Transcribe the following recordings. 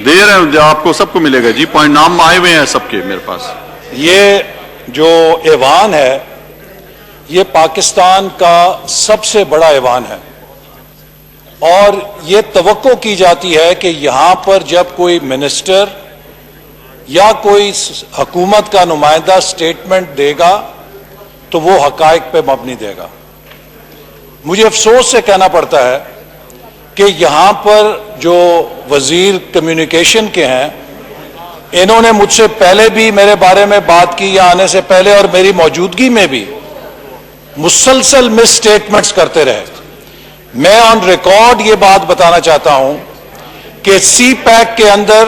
دے رہے ہیں آپ کو, سب کو ملے گا جی. پوائنٹ نام آئے ہوئے ہیں سب کے میرے پاس. یہ جو ایوان ہے یہ پاکستان کا سب سے بڑا ایوان ہے, اور یہ توقع کی جاتی ہے کہ یہاں پر جب کوئی منسٹر یا کوئی حکومت کا نمائندہ سٹیٹمنٹ دے گا تو وہ حقائق پہ مبنی دے گا. مجھے افسوس سے کہنا پڑتا ہے کہ یہاں پر جو وزیر کمیونیکیشن کے ہیں انہوں نے مجھ سے پہلے بھی میرے بارے میں بات کی, یا آنے سے پہلے اور میری موجودگی میں بھی مسلسل مس سٹیٹمنٹس کرتے رہے. میں آن ریکارڈ یہ بات بتانا چاہتا ہوں کہ سی پیک کے اندر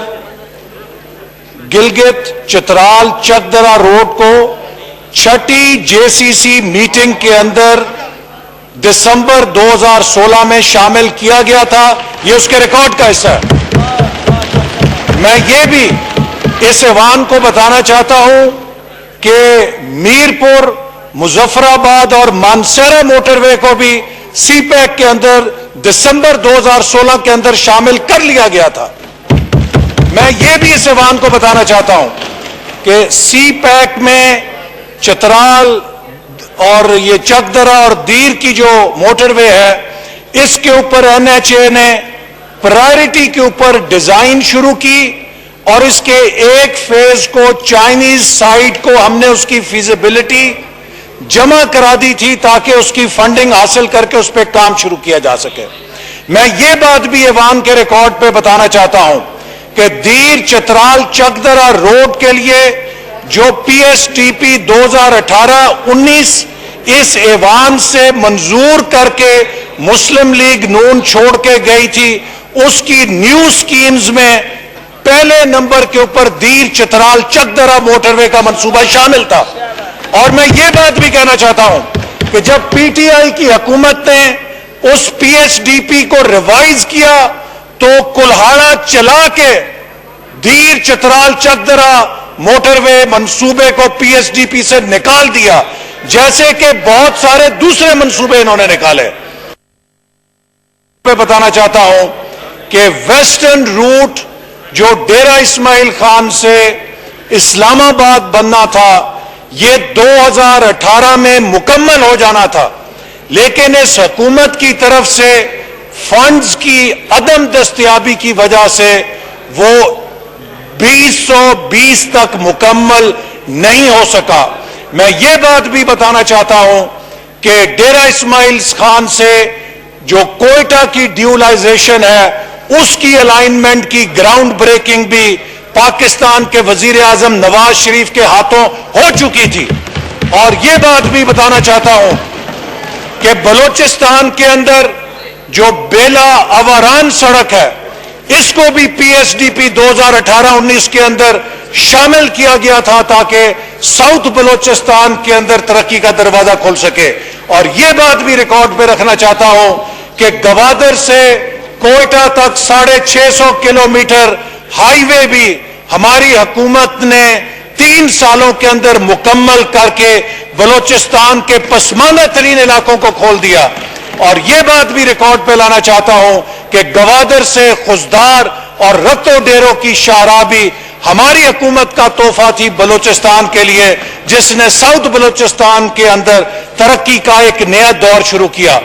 گلگت چترال چکدرا روڈ کو چھٹی جے سی سی میٹنگ کے اندر دسمبر 2016 میں شامل کیا گیا تھا. یہ اس کے ریکارڈ کا حصہ ہے. میں یہ بھی اس ایوان کو بتانا چاہتا ہوں کہ میرپور, مظفر آباد اور مانسہرہ موٹر وے کو بھی سی پیک کے اندر دسمبر 2016 کے اندر شامل کر لیا گیا تھا. میں یہ بھی اس ایوان کو بتانا چاہتا ہوں کہ سی پیک میں چترال اور یہ چکدرا اور دیر کی جو موٹر وے ہے اس کے اوپر این ایچ اے نے پرائرٹی کے اوپر ڈیزائن شروع کی, اور اس کے ایک فیز کو چائنیز سائٹ کو ہم نے اس کی فیزیبلٹی جمع کرا دی تھی تاکہ اس کی فنڈنگ حاصل کر کے اس پہ کام شروع کیا جا سکے. میں یہ بات بھی ایوان کے ریکارڈ پہ بتانا چاہتا ہوں کہ دیر چترال چکدرا روڈ کے لیے جو پی ایس ٹی پی 2018-19 اس ایوان سے منظور کر کے مسلم لیگ نون چھوڑ کے گئی تھی, اس کی نیو سکیمز میں پہلے نمبر کے اوپر دیر چترال چکدرا موٹر وے کا منصوبہ شامل تھا. اور میں یہ بات بھی کہنا چاہتا ہوں کہ جب پی ٹی آئی کی حکومت نے اس پی ایس ڈی پی کو ریوائز کیا تو کلہاڑا چلا کے دیر چترال چکدرا موٹر وے منصوبے کو پی ایس ڈی پی سے نکال دیا, جیسے کہ بہت سارے دوسرے منصوبے انہوں نے نکالے. میں بتانا چاہتا ہوں کہ ویسٹرن روٹ جو ڈیرہ اسماعیل خان سے اسلام آباد بننا تھا یہ 2018 میں مکمل ہو جانا تھا, لیکن اس حکومت کی طرف سے فنڈز کی عدم دستیابی کی وجہ سے وہ 2020 تک مکمل نہیں ہو سکا. میں یہ بات بھی بتانا چاہتا ہوں کہ ڈیرہ اسماعیل خان سے جو کوئٹہ کی ڈیولائزیشن ہے اس کی الائنمنٹ کی گراؤنڈ بریکنگ بھی پاکستان کے وزیر اعظم نواز شریف کے ہاتھوں ہو چکی تھی. اور یہ بات بھی بتانا چاہتا ہوں کہ بلوچستان کے اندر جو بیلا آوران سڑک ہے اس کو بھی پی ایس ڈی پی 2018-19 کے اندر شامل کیا گیا تھا تاکہ ساؤتھ بلوچستان کے اندر ترقی کا دروازہ کھل سکے. اور یہ بات بھی ریکارڈ پہ رکھنا چاہتا ہوں کہ گوادر سے کوئٹہ تک 650 کلومیٹر ہائی وے بھی ہماری حکومت نے 3 سالوں کے اندر مکمل کر کے بلوچستان کے پسماندہ ترین علاقوں کو کھول دیا. اور یہ بات بھی ریکارڈ پہ لانا چاہتا ہوں کہ گوادر سے خزدار اور رتو ڈیرو کی شاہراہ بھی ہماری حکومت کا تحفہ تھی بلوچستان کے لیے, جس نے ساؤتھ بلوچستان کے اندر ترقی کا ایک نیا دور شروع کیا.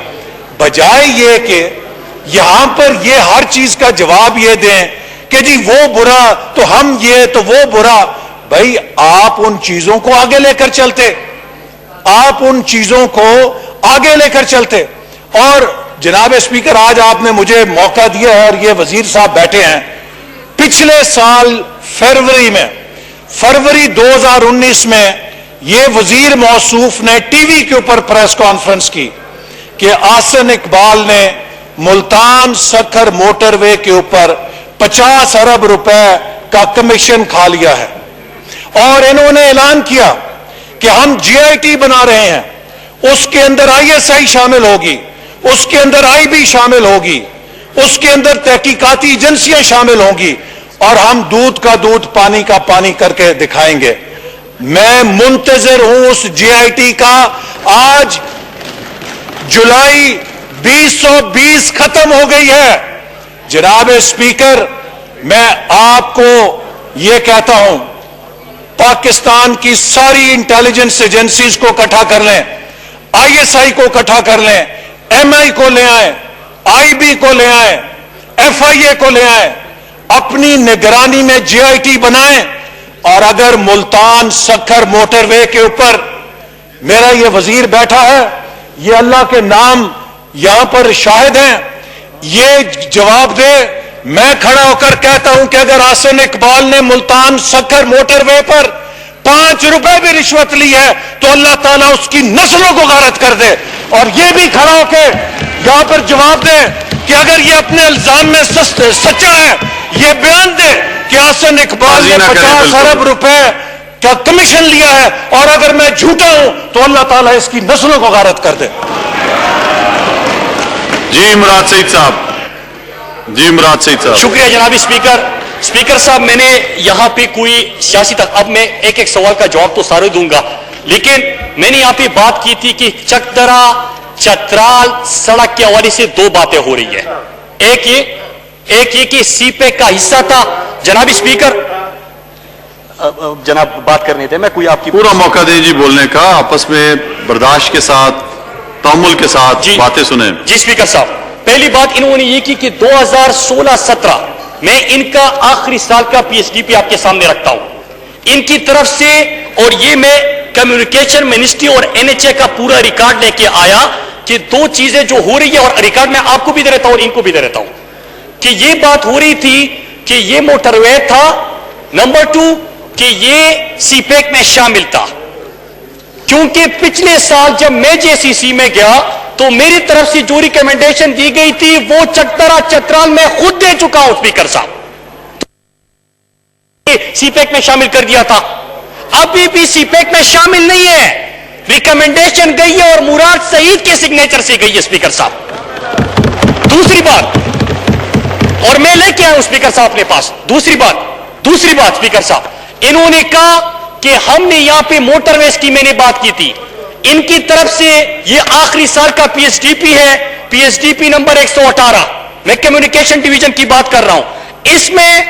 بجائے یہ کہ یہاں پر یہ ہر چیز کا جواب یہ دیں کہ جی وہ برا تو ہم یہ تو وہ برا. بھائی آپ ان چیزوں کو آگے لے کر چلتے, آپ ان چیزوں کو آگے لے کر چلتے. اور جناب اسپیکر آج آپ نے مجھے موقع دیا ہے اور یہ وزیر صاحب بیٹھے ہیں, پچھلے سال فروری 2019 میں یہ وزیر موصوف نے ٹی وی کے اوپر پریس کانفرنس کی کہ آسن اقبال نے ملتان سکھر موٹر وے کے اوپر 50 ارب روپے کا کمیشن کھا لیا ہے. اور انہوں نے اعلان کیا کہ ہم جی آئی ٹی بنا رہے ہیں, اس کے اندر آئی ایس آئی شامل ہوگی, اس کے اندر آئی بی شامل ہوگی, اس کے اندر تحقیقاتی ایجنسیاں شامل ہوں گی, اور ہم دودھ کا دودھ پانی کا پانی کر کے دکھائیں گے. میں منتظر ہوں اس جی آئی ٹی کا. آج جولائی 2020 ختم ہو گئی ہے. جناب اسپیکر, میں آپ کو یہ کہتا ہوں پاکستان کی ساری انٹیلیجنس ایجنسیز کو اکٹھا کر لیں, آئی ایس آئی کو اکٹھا کر لیں, ایم آئی کو لے آئیں, آئی بی کو لے آئیں, ایف آئی اے کو لے آئیں, اپنی نگرانی میں جے آئی ٹی بنائیں, اور اگر ملتان سکھر موٹر وے کے اوپر میرا یہ وزیر بیٹھا ہے, یہ اللہ کے نام یہاں پر شاہد ہیں, یہ جواب دے. میں کھڑا ہو کر کہتا ہوں کہ اگر حسن اقبال نے ملتان سکھر موٹر وے پر 5 روپے بھی رشوت لی ہے تو اللہ تعالیٰ اس کی نسلوں کو غارت کر دے. اور یہ بھی کھڑا ہو کے یہاں پر جواب دے کہ اگر یہ اپنے الزام میں سچا ہے, یہ بیان دے کہ حسن اقبال نے 50 ارب روپے کا کمیشن لیا ہے, اور اگر میں جھوٹا ہوں تو اللہ تعالیٰ اس کی نسلوں کو غارت کر دے. جی مراد سعید صاحب, جی مراد سعید صاحب. شکریہ جناب اسپیکر. اسپیکر صاحب, میں نے یہاں پہ کوئی سیاسی اب میں ایک ایک سوال کا جواب تو سارے دوں گا, لیکن میں نے یہاں پہ بات کی تھی کہ چکدرا چترال سڑک کے حوالے سے 2 باتیں ہو رہی ہے. ایک یہ کہ سی پیک کا حصہ تھا. جناب اسپیکر, جناب بات کرنے تھے, میں کوئی آپ کی پورا موقع دیں جی بولنے کا, آپس میں برداشت کے ساتھ تحمل کے ساتھ باتیں سنیں. جی اسپیکر صاحب, پہلی بات انہوں نے یہ کی کہ 2016-17 میں ان کا آخری سال کا پی ایچ ڈی پی آپ کے سامنے رکھتا ہوں ان کی طرف سے, اور یہ میں کمیونیکیشن منسٹری اور این ایچ اے کا پورا ریکارڈ لے کے آیا کہ 2 چیزیں جو ہو رہی ہے, اور ریکارڈ میں آپ کو بھی دے رہتا ہوں اور ان کو بھی دے رہتا ہوں, کہ یہ بات ہو رہی تھی کہ یہ موٹر وے تھا. نمبر 2 کہ یہ سی پیک میں شامل تھا, کیونکہ پچھلے سال جب میں جے سی سی میں گیا تو میری طرف سے جو ریکمنڈیشن دی گئی تھی وہ چکدرا چترال میں خود دے چکا ہوں اسپیکر صاحب, سی پیک میں شامل کر دیا تھا. ابھی بھی سی پیک میں شامل نہیں ہے, ریکمنڈیشن گئی ہے اور مراد سعید کے سگنیچر سے گئی ہے اسپیکر صاحب. دوسری بات, اور میں لے کے آیا ہوں اسپیکر صاحب اپنے پاس, دوسری بات اسپیکر صاحب, انہوں نے کہا کہ ہم نے یہاں پہ موٹر ویز کی میں نے بات کی تھی, ان کی طرف سے یہ آخری سال کا پی ایچ ڈی پی ہے, P H D P number 118, میں کمیونیکیشن ڈویژن کی بات کر رہا ہوں, اس میں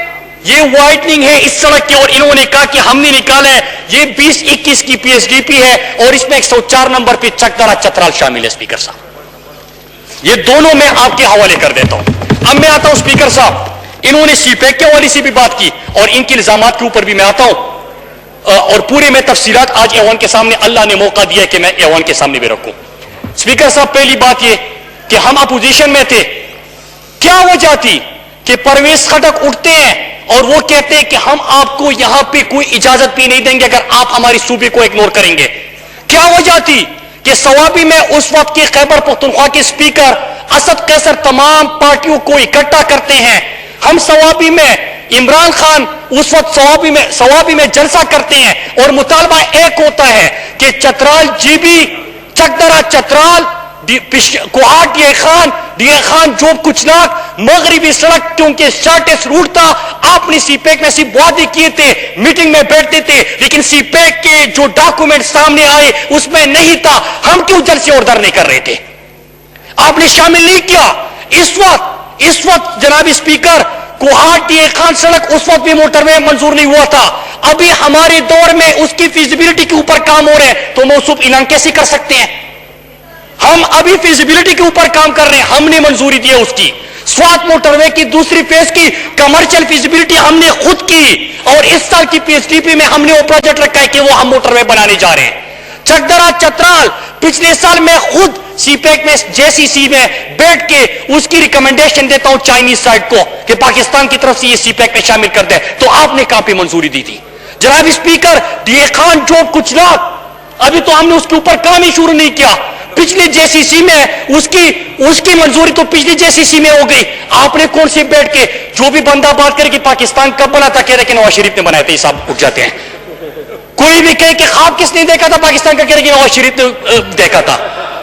یہ وائٹنگ ہے اس سڑک کی, اور انہوں نے کہا کہ ہم نے نکالا ہے یہ 2021 کی پی ایچ ڈی پی ہے, اور اس میں 104 نمبر پہ چکدرا چترال شامل ہے. اسپیکر صاحب, یہ دونوں میں آپ کے حوالے کر دیتا ہوں. اب میں آتا ہوں اسپیکر صاحب, انہوں نے سی پیک کے حوالے سے بھی بات کی اور ان کے الزامات کے اوپر بھی میں آتا ہوں, اور پورے میں تفصیلات آج ایوان کے سامنے اللہ نے موقع دیا کہ میں ایوان کے سامنے بھی رکھوں. اسپیکر صاحب, پہلی بات یہ کہ ہم اپوزیشن میں تھے, کیا وجہ تھی کہ پرویز خٹک اٹھتے ہیں اور وہ کہتے ہیں کہ ہم آپ کو یہاں پہ کوئی اجازت بھی نہیں دیں گے اگر آپ ہماری صوبے کو اگنور کریں گے. کیا وجہ تھی کہ سوابی میں اس وقت کے خیبر پختونخوا کے اسپیکر اسد قیصر تمام پارٹیوں کو اکٹھا کرتے ہیں, ہم سوابی میں عمران خان اس وقت سوابی میں جلسہ کرتے ہیں, اور مطالبہ ایک ہوتا ہے کہ Chitral G B, Chakdara Chitral, Kohat D A Khan Zhob Kuchlak مغربی سڑک کیونکہ شارٹیسٹ روٹ تھا. آپ نے سی پیک میں صرف وعدے کیے تھے, میٹنگ میں بیٹھتے تھے, لیکن سی پیک کے جو ڈاکومنٹ سامنے آئے اس میں نہیں تھا. ہم کیوں جلسے آرڈر نہیں کر رہے تھے؟ آپ نے شامل نہیں کیا. اس وقت جناب speaker, Kohat D A Khan سڑک اس وقت بھی موٹر وے منظور نہیں ہوا تھا. ابھی ہمارے دور میں اس کی فیزیبلٹی کے اوپر کام ہو رہے ہیں, تو موصوف اعلان کیسے کر سکتے ہیں؟ ہم ابھی فیزیبلٹی کے اوپر کام کر رہے ہیں, ہم نے منظوری دی ہے اس کی. سوات موٹر وے کی دوسری فیز کی کمرشل فیزیبلٹی ہم نے خود کی, اور اس سال کی پی ایچ ڈی پی میں ہم نے وہ پروجیکٹ رکھا ہے کہ وہ ہم موٹر وے بنانے جا رہے ہیں. چکدرا چترال پچھلے سال میں خود سی پیک میں جے سی سی میں بیٹھ کے اس کی ریکمنڈیشن دیتا ہوں چائنیز سائڈ کو کہ پاکستان کی طرف سے یہ سی پیک میں شامل کر دے, تو آپ نے کہاں پہ منظوری دی تھی؟ جناب speaker, D A Khan Zhob Kuchlak, ابھی تو ہم نے اس کے اوپر کام ہی شروع نہیں کیا. پچھلی جے سی سی میں اس کی منظوری تو پچھلی جے سی سی میں ہو گئی. آپ نے کون سے بیٹھ کے جو بھی بندہ بات کرے کہ پاکستان کب بنا تھا, کہہ رہے کہ نواز شریف نے بنایا تھا, یہ صاحب اٹھ جاتے ہیں. کوئی بھی کہے کہ خواب کس نے دیکھا تھا پاکستان کا, کہہ رہے کہ نواز شریف نے دیکھا تھا.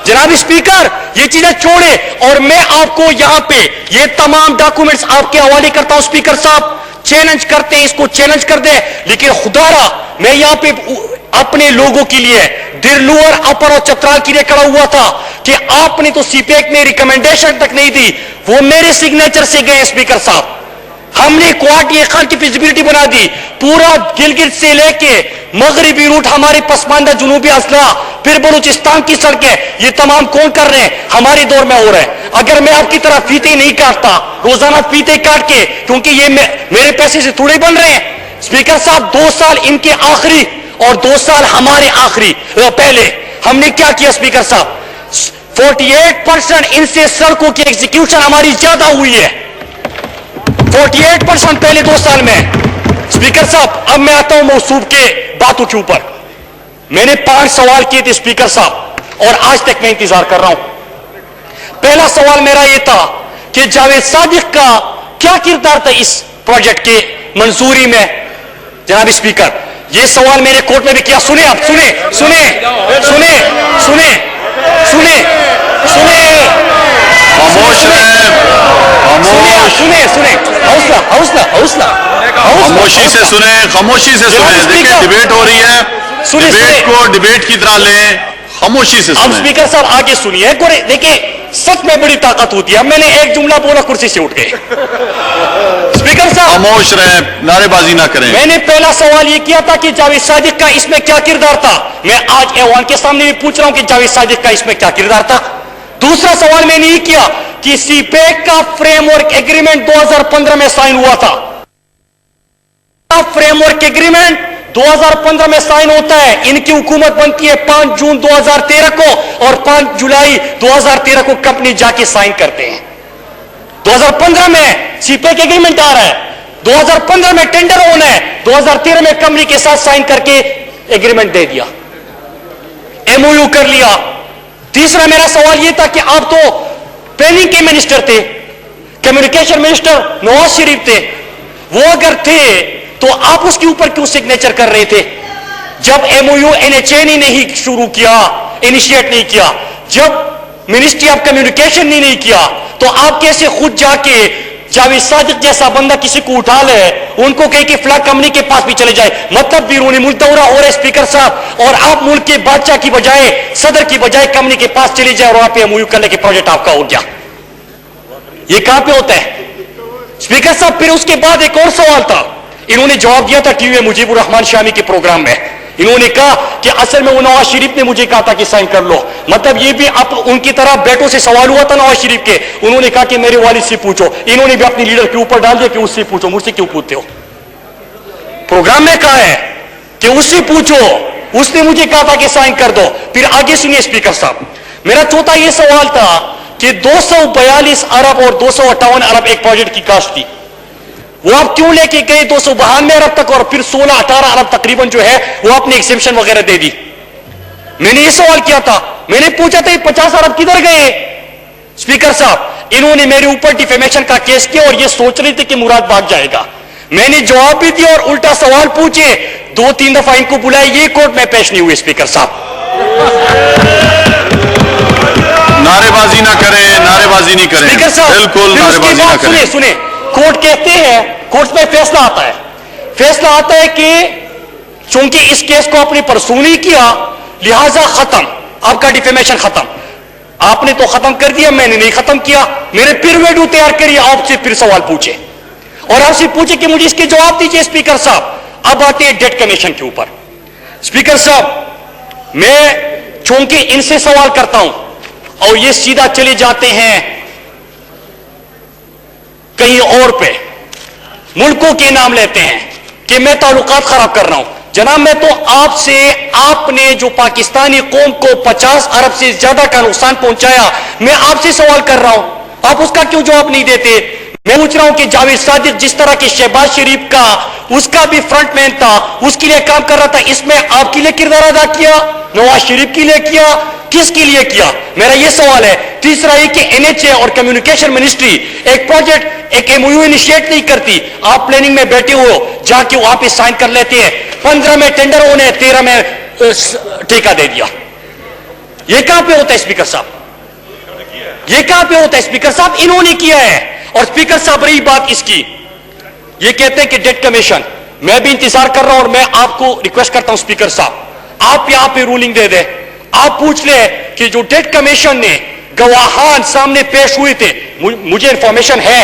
جناب اسپیکر, یہ چیزیں چھوڑے, اور میں آپ کو یہاں پہ یہ تمام ڈاکومنٹس آپ کے حوالے کرتا ہوں. اسپیکر صاحب چیلنج کرتے ہیں, اس کو چیلنج کر دیں, لیکن خدا را میں یہاں پہ اپنے لوگوں کے لیے درلور, اپر اور چترال کے لیے کھڑا ہوا تھا کہ آپ نے تو سی پیک میں ریکمنڈیشن تک نہیں دی, وہ میرے سگنیچر سے گئے. اسپیکر صاحب, ہم نے کوارٹی خان کی فیزیبلٹی بنا دی, پورا گلگت سے لے کے مغربی روٹ ہمارے پسماندہ جنوبی اضلاع, پھر بلوچستان کی سڑکیں, یہ تمام کون کر رہے ہیں؟ ہمارے دور میں ہو رہے ہیں. اگر میں آپ کی طرح فیتے نہیں کاٹتا, روزانہ فیتے کاٹ کے, کیونکہ یہ میرے پیسے سے تھوڑے بن رہے ہیں. اسپیکر صاحب 2 سال ان کے آخری اور 2 سال ہمارے آخری پہلے ہم نے کیا کیا اسپیکر صاحب؟ 48% ان سے سڑکوں کی ایگزیکیوشن ہماری زیادہ ہوئی ہے, 48% پہلے 2 سال میں. اسپیکر صاحب اب میں آتا ہوں موصوف کے باتوں کے اوپر. میں نے 5 سوال کیے تھے اسپیکر صاحب اور آج تک میں انتظار کر رہا ہوں. پہلا سوال میرا یہ تھا کہ جاوید صادق کا کیا کردار تھا اس پروجیکٹ کے منظوری میں؟ جناب اسپیکر یہ سوال میں نے کورٹ میں بھی کیا. سنیں آپ, سنیں سنیں سنیں سنیں سنیں سنیں خاموش رہیں, خاموش, سنیں سنیں حوصلہ حوصلہ حوصلہ خاموشی سے سنیں, خاموشی سے سنیں. دیکھیں ڈیبیٹ ہو رہی ہے, ڈیبیٹ کو ڈیبیٹ کی طرح لیں, خاموشی سے اب سنیں. اسپیکر صاحب آگے سنیے. دیکھیں سچ میں بڑی طاقت ہوتی ہے. اب میں نے ایک جملہ بولا کرسی سے اٹھ گئے. اسپیکر صاحب خاموش رہیں, نعرے بازی نہ کریں. میں نے پہلا سوال یہ کیا تھا کہ جاوید صادق کا اس میں کیا کردار تھا. میں آج ایوان کے سامنے بھی پوچھ رہا ہوں کہ جاوید صادق کا اس میں کیا کردار تھا. دوسرا سوال میں نے یہ کیا کہ سی پیک کا فریم ورک ایگریمنٹ 2015 میں سائن ہوا تھا. فریم ورک ایگریمنٹ 2015 میں سائن ہوتا ہے, ان کی حکومت بنتی ہے 5 جون 2013 کو اور 5 جولائی 2013 کو کمپنی جا کے سائن کرتے ہیں. 2015 میں سی پیک ایگریمنٹ آ رہا ہے, 2015 میں ٹینڈر ہونا ہے, 2013 میں کمپنی کے ساتھ سائن کر کے ایگریمنٹ دے دیا, ایم او یو کر لیا. تیسرا میرا سوال یہ تھا کہ آپ تو پلاننگ کے منسٹر تھے, کمیونیکیشن منسٹر نواز شریف تھے, وہ اگر تھے تو آپ اس کے اوپر کیوں سگنیچر کر رہے تھے جب M O U N H A نے نہیں شروع کیا, انیشیٹ نہیں کیا, جب منسٹری آف کمیونیکیشن نے نہیں کیا, تو آپ کیسے خود جا کے جاوید صادق جیسا بندہ کسی کو اٹھا لے, ان کو کہیں کہ فلاں کمپنی کے پاس بھی چلے جائے؟ مطلب بیرونی ملک دورہ ہو رہا ہے اسپیکر صاحب, اور آپ ملک کے بادشاہ کی بجائے, صدر کی بجائے کمپنی کے پاس چلے جائے اور وہاں پہ ایم او یو کرنے کے پروجیکٹ آپ کا ہو گیا. یہ کہاں پہ ہوتا ہے اسپیکر صاحب؟ پھر اس کے بعد ایک اور سوال تھا, انہوں نے جواب دیا تھا ٹی وی مجیب الرحمان شامی کے پروگرام میں. انہوں نے کہا کہ اصل میں وہ نواز شریف نے مجھے کہا تھا کہ سائن کر لو. مطلب یہ بھی اب ان کی طرح بیٹوں سے سوال ہوا تھا نواز شریف کے, انہوں نے کہا کہ میرے والد سے پوچھو. انہوں نے بھی اپنی لیڈر کے اوپر ڈال دیا کہ اس سے پوچھو, مجھ سے کیوں پوچھتے ہو؟ پروگرام میں کہا ہے کہ اس سے پوچھو, اس نے مجھے کہا تھا کہ سائن کر دو. پھر آگے سنیے اسپیکر صاحب, میرا چوتھا یہ سوال تھا کہ 242 ارب اور 258 ارب ایک پروجیکٹ کی کاسٹ تھی, وہ آپ کیوں لے کے گئے 292 ارب تک, اور پھر 16-18 ارب تقریباً جو ہے وہ آپ نے ایکسیمپشن وغیرہ دے دی. میں نے یہ سوال کیا تھا, میں نے پوچھا تھا یہ 50 ارب کدھر گئے؟ اسپیکر صاحب انہوں نے میرے اوپر ڈیفیمیشن کا کیس کیا اور یہ سوچ رہے تھے کہ مراد بھاگ جائے گا. میں نے جواب بھی دیا اور الٹا سوال پوچھے, 2-3 دفعہ ان کو بلائے, یہ کورٹ میں پیش نہیں ہوئے. اسپیکر صاحب نعرے بازی نہ کریں, نعرے بازی نہیں کریں, اسپیکر صاحب بالکل نعرے بازی نہ کریں. سنیں, کورٹ کہتے ہیں, کورٹ میں فیصلہ آتا ہے, فیصلہ آتا ہے کہ چونکہ اس کیس کو آپ نے پرسو نہیں کیا لہذا ختم, آپ کا ڈیفیمیشن ختم. آپ نے تو ختم کر دیا, میں نے نہیں ختم کیا. میرے پھر ویڈیو تیار کریے, آپ سے پھر سوال پوچھے اور آپ سے پوچھے کہ مجھے اس کے جواب دیجئے. اسپیکر صاحب اب آتے ہیں ڈیٹ کمیشن کے اوپر. اسپیکر صاحب میں چونکہ ان سے سوال کرتا ہوں اور یہ سیدھا چلے جاتے ہیں کہیں اور پہ, ملکوں کے نام لیتے ہیں کہ میں تعلقات خراب کر رہا ہوں. جناب میں تو آپ سے, آپ نے جو پاکستانی قوم کو 50 ارب سے زیادہ کا نقصان پہنچایا, میں آپ سے سوال کر رہا ہوں, آپ اس کا کیوں جواب نہیں دیتے؟ میں پوچھ رہا ہوں کہ جاوید صادق جس طرح کے شہباز شریف کا, اس کا بھی فرنٹ مین تھا, اس کے لیے کام کر رہا تھا, اس میں آپ کے لیے کردار ادا کیا, نواز شریف کے لیے کیا, کس کے لیے کیا؟ میرا یہ سوال ہے. تیسرا یہ کہ این ایچ اے اور کمیونیکیشن منسٹری ایک پروجیکٹ, ایک ایم او یو انیشیٹ نہیں کرتی, آپ پلاننگ میں بیٹھے ہو, جا کے وہاں پہ سائن کر لیتے ہیں. 15 میں ٹینڈر ہونے, 13 میں ٹھیکہ دے دیا. یہ کہاں پہ ہوتا ہے اسپیکر صاحب؟ یہ کہاں پہ ہوتا ہے اسپیکر صاحب؟ انہوں نے کیا ہے. اور اسپیکر صاحب رہی بات اس کی, یہ کہتے ہیں کہ ڈیٹ کمیشن, میں بھی انتظار کر رہا ہوں اور میں آپ کو ریکویسٹ کرتا ہوں اسپیکر صاحب آپ یہاں پہ رولنگ دے دیں. آپ پوچھ لیں کہ جو ڈیٹ کمیشن نے گواہان سامنے پیش ہوئے تھے, مجھے انفارمیشن ہے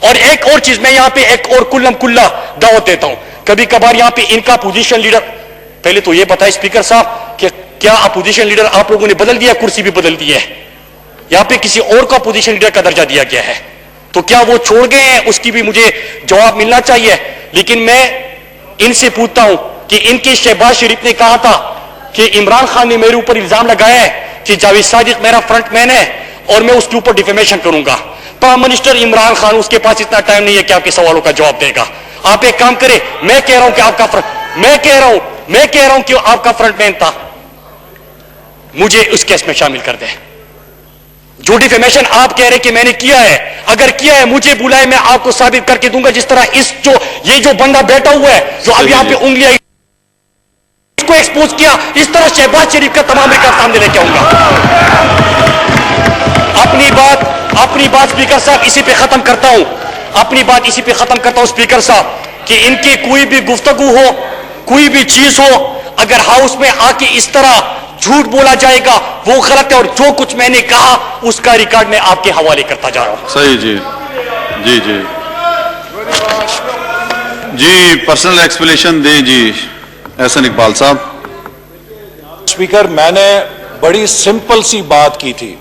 اور ایک اور چیز میں یہاں پہ ایک اور کلم کلا دعوت دیتا ہوں, کبھی کبھار یہاں پہ ان کا اپوزیشن لیڈر, پہلے تو یہ بتائے اسپیکر صاحب کہ کیا اپوزیشن لیڈر آپ لوگوں نے بدل دیا, کرسی بھی بدل دی ہے, یہاں پہ کسی اور کو اپوزیشن لیڈر کا درجہ دیا گیا ہے, تو کیا وہ چھوڑ گئے ہیں؟ اس کی بھی مجھے جواب ملنا چاہیے. لیکن میں ان سے پوچھتا ہوں کہ ان کے شہباز شریف نے کہا تھا کہ عمران خان نے میرے اوپر الزام لگایا ہے کہ جاوید صادق میرا فرنٹ مین ہے اور میں اس کے اوپر ڈیفیمیشن کروں گا. پرائم منسٹر عمران خان, اس کے پاس اتنا ٹائم نہیں ہے کہ آپ کے سوالوں کا جواب دے گا. آپ ایک کام کریں, میں کہہ رہا ہوں کہ آپ کا میں کہہ رہا ہوں کہ آپ کا فرنٹ مین تھا, مجھے اس کیس میں شامل کر دیں. جو ڈیفیمیشن آپ کہہ رہے کہ میں نے کیا ہے, اگر کیا ہے مجھے بلائے, میں آپ کو ثابت کر کے دوں گا. جس طرح یہ جو بندہ بیٹھا ہوا ہے جو اب یہاں پہ انگلیاں اس کو ایکسپوز کیا, اس طرح شہباز شریف کا تمام ریکارڈ سامنے لے کے آؤں گا. اپنی بات اسپیکر صاحب اسی پہ ختم کرتا ہوں, اسپیکر صاحب کہ ان کی کوئی بھی گفتگو ہو, کوئی بھی چیز ہو, اگر ہاؤس میں آ کے اس طرح جھوٹ بولا جائے گا وہ غلط ہے, اور جو کچھ میں نے کہا اس کا ریکارڈ میں آپ کے حوالے کرتا جا رہا ہوں. صحیح. جی پرسنل ایکسپلینیشن دیں جی احسن اقبال صاحب. اسپیکر, میں نے بڑی سمپل سی بات کی تھی.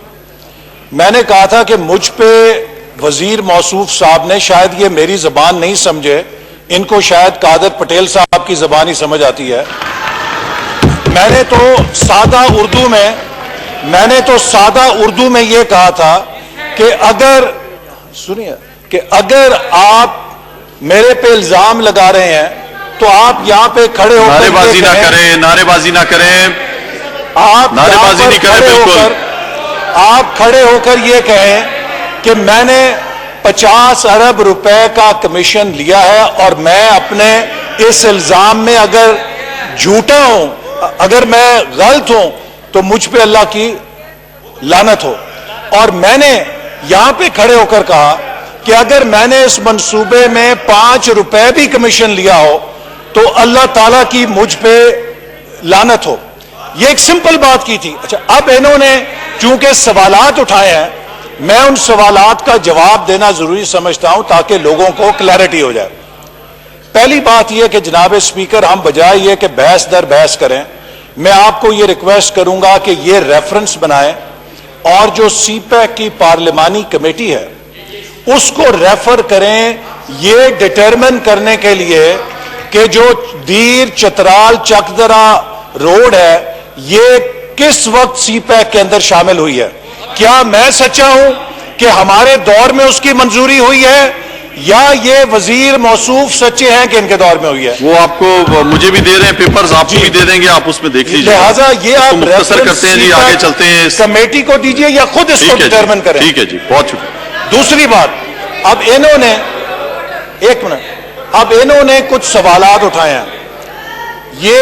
میں نے کہا تھا کہ مجھ پہ وزیر موصوف صاحب نے, شاید یہ میری زبان نہیں سمجھے, ان کو شاید قادر پٹیل صاحب کی زبان ہی سمجھ آتی ہے. میں نے تو سادہ اردو میں یہ کہا تھا کہ اگر آپ میرے پہ الزام لگا رہے ہیں تو آپ یہاں پہ کھڑے ہو کر نعرے بازی نہ کریں. بالکل آپ کھڑے ہو کر یہ کہیں کہ میں نے 50 ارب روپے کا کمیشن لیا ہے اور میں اپنے اس الزام میں اگر جھوٹا ہوں, اگر میں غلط ہوں تو مجھ پہ اللہ کی لعنت ہو. اور میں نے یہاں پہ کھڑے ہو کر کہا کہ اگر میں نے اس منصوبے میں 5 روپے بھی کمیشن لیا ہو تو اللہ تعالیٰ کی مجھ پہ لعنت ہو. یہ ایک سمپل بات کی تھی. اچھا, اب انہوں نے چونکہ سوالات اٹھائے ہیں, میں ان سوالات کا جواب دینا ضروری سمجھتا ہوں تاکہ لوگوں کو کلیئرٹی ہو جائے. پہلی بات یہ کہ جناب اسپیکر, ہم بجائے یہ کہ بحث در بحث کریں, میں آپ کو یہ ریکویسٹ کروں گا کہ یہ ریفرنس بنائیں اور جو سی پیک کی پارلیمانی کمیٹی ہے اس کو ریفر کریں یہ ڈٹرمن کرنے کے لیے کہ جو دیر چترال چکدرا روڈ ہے یہ کس وقت سی پیک کے اندر شامل ہوئی ہے. کیا میں سچا ہوں کہ ہمارے دور میں اس کی منظوری ہوئی ہے یا یہ وزیر موصوف سچے ہیں کہ ان کے دور میں ہوئی ہے؟ وہ آپ کو مجھے بھی دے رہے ہیں پیپرز, آپ کو بھی دے دیں گے, آپ اس میں دیکھ لیجیے. لہٰذا یہ آپ مختصر کرتے ہیں جی, آگے چلتے ہیں. کمیٹی کو دیجیے یا خود اس کو ڈٹرمن کریں. ٹھیک ہے جی, بہت شکریہ. دوسری بات, اب انہوں نے کچھ سوالات اٹھائے ہیں. یہ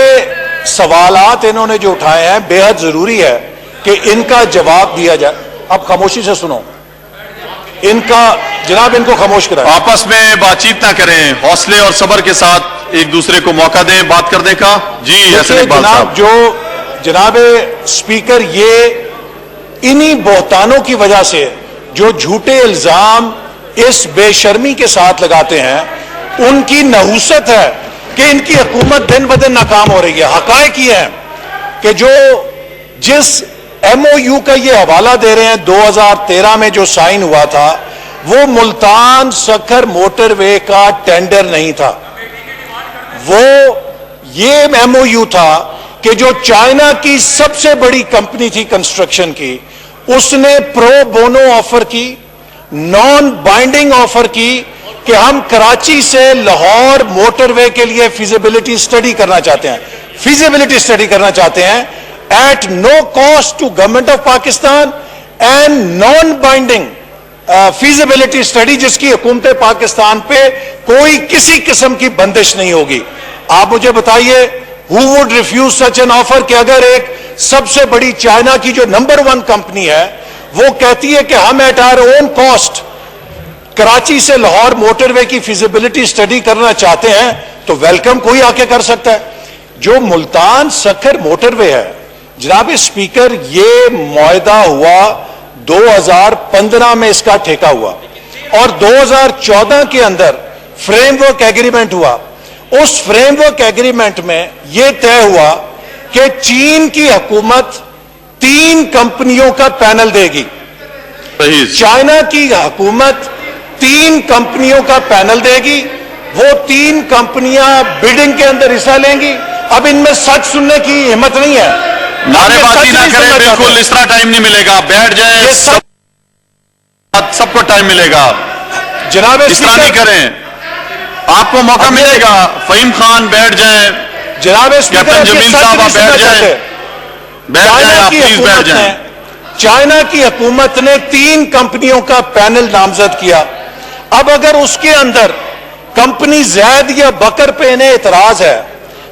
سوالات انہوں نے جو اٹھائے ہیں بے حد ضروری ہے کہ ان کا جواب دیا جائے. اب خاموشی سے سنو, جناب ان کو خاموش کریں. آپس میں بات چیت نہ کریں, حوصلے اور صبر کے ساتھ ایک دوسرے کو موقع دیں بات کرنے کا. جی احسن اقبال صاحب. جناب اسپیکر, یہ انہی بہتانوں کی وجہ سے جو جھوٹے الزام اس بے شرمی کے ساتھ لگاتے ہیں ان کی نحوست ہے کہ ان کی حکومت دن بدن ناکام ہو رہی ہے. حقائق یہ ہے کہ جس ایم او یو کا یہ حوالہ دے رہے ہیں 2013 میں جو سائن ہوا تھا وہ ملتان سکھر موٹر وے کا ٹینڈر نہیں تھا. وہ یہ ایم او یو تھا کہ جو چائنا کی سب سے بڑی کمپنی تھی کنسٹرکشن کی, اس نے پرو بونو آفر کی, نان بائنڈنگ آفر کی کہ ہم کراچی سے لاہور موٹر وے کے لیے فیزیبلٹی اسٹڈی کرنا چاہتے ہیں at no cost to government of Pakistan and non binding feasibility study جس کی حکومت پاکستان پہ کوئی کسی قسم کی بندش نہیں ہوگی. آپ مجھے بتائیے who would refuse such an offer کہ اگر ایک سب سے بڑی چائنا کی جو نمبر 1 کمپنی ہے وہ کہتی ہے کہ ہم at our own cost Karachi سے لاہور موٹر وے کی فیزیبلٹی اسٹڈی کرنا چاہتے ہیں تو ویلکم, کوئی آ کے کر سکتا ہے. جو ملتان سکھر موٹر وے ہے جناب اسپیکر, یہ معاہدہ ہوا 2015 میں, اس کا ٹھیکہ ہوا. اور 2014 کے اندر فریم ورک ایگریمنٹ ہوا. اس فریم ورک ایگریمنٹ میں یہ طے ہوا کہ چین کی حکومت 3 کمپنیوں کا پینل دے گی. صحیح. چائنا کی حکومت 3 کمپنیوں کا پینل دے گی. وہ 3 کمپنیاں بیڈنگ کے اندر حصہ لیں گی. اب ان میں سچ سننے کی ہمت نہیں ہے. نعرے بازی نہ کریں, بالکل اس طرح ٹائم نہیں ملے گا. بیٹھ جائیں, سب کو ٹائم ملے گا. جناب اس طرح نہیں کریں, آپ کو موقع ملے گا. فہیم خان بیٹھ جائیں, جناب کیپٹن جمیل صاحب آپ بیٹھ جائیں, آپ پلیز بیٹھ جائیں. چائنا کی حکومت نے 3 کمپنیوں کا پینل نامزد کیا. اب اگر اس کے اندر کمپنی زید یا بکر پہ انہیں اعتراض ہے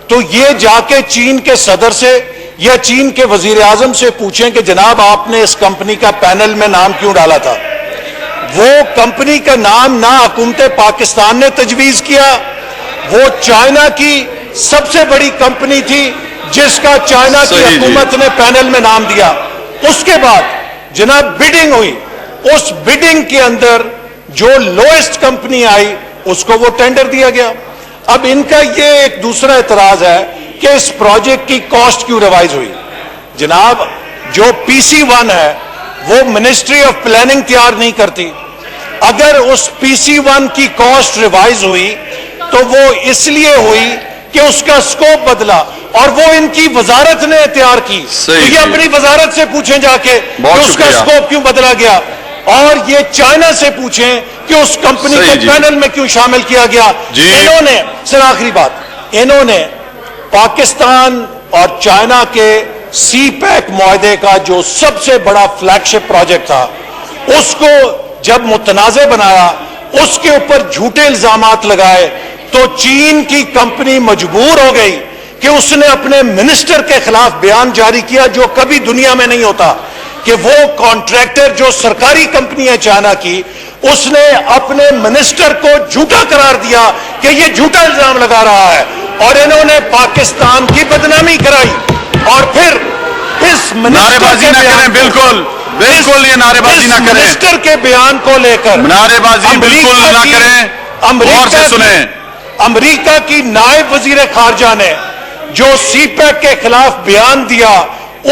تو یہ جا کے چین کے صدر سے یا چین کے وزیر اعظم سے پوچھیں کہ جناب آپ نے اس کمپنی کا پینل میں نام کیوں ڈالا تھا. وہ کمپنی کا نام نہ حکومت پاکستان نے تجویز کیا, وہ چائنا کی سب سے بڑی کمپنی تھی جس کا چائنا کی حکومت نے پینل میں نام دیا. اس کے بعد جناب بیڈنگ ہوئی. اس بیڈنگ کے اندر جو لوئسٹ کمپنی آئی اس کو وہ ٹینڈر دیا گیا. اب ان کا یہ ایک دوسرا اعتراض ہے کہ اس پروجیکٹ کی کاسٹ کیوں ریوائز ہوئی. جناب جو PC1 ہے وہ منسٹری آف پلاننگ تیار نہیں کرتی. اگر اس PC1 کی کاسٹ ریوائز ہوئی تو وہ اس لیے ہوئی کہ اس کا سکوپ بدلا اور وہ ان کی وزارت نے تیار کی. تو یہ اپنی وزارت سے پوچھیں جا کے کہ اس کا سکوپ کیوں بدلا گیا, اور یہ چائنا سے پوچھیں کہ اس کمپنی کو پینل میں کیوں شامل کیا گیا. انہوں نے, سر آخری بات, انہوں نے پاکستان اور چائنا کے سی پیک معاہدے کا جو سب سے بڑا فلیگ شپ پروجیکٹ تھا اس کو جب متنازع بنایا, اس کے اوپر جھوٹے الزامات لگائے تو چین کی کمپنی مجبور ہو گئی کہ اس نے اپنے منسٹر کے خلاف بیان جاری کیا جو کبھی دنیا میں نہیں ہوتا, کہ وہ کانٹریکٹر جو سرکاری کمپنی ہے چائنا کی, اس نے اپنے منسٹر کو جھوٹا قرار دیا کہ یہ جھوٹا الزام لگا رہا ہے, اور انہوں نے پاکستان کی بدنامی کرائی. اور پھر اس نعرے بازی نہ کریں, بالکل بالکل یہ نعرے بازی نہ کریں. منسٹر کے بیان کو لے کر نعرے بازی بالکل نہ کریں, غور سے سنیں. امریکہ کی نائب وزیر خارجہ نے جو سی پیک کے خلاف بیان دیا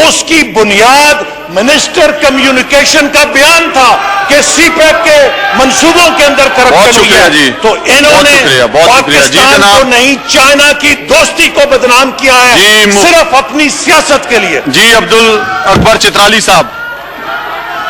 اس کی بنیاد منسٹر کمیونیکیشن کا بیان تھا کہ سی پیک کے منصوبوں کے اندر کرپشن ہوئی ہے. تو انہوں نے پاکستان کو نہیں چائنا کی دوستی کو بدنام کیا ہے صرف اپنی سیاست کے لیے. جی عبد الاکبر چترالی صاحب.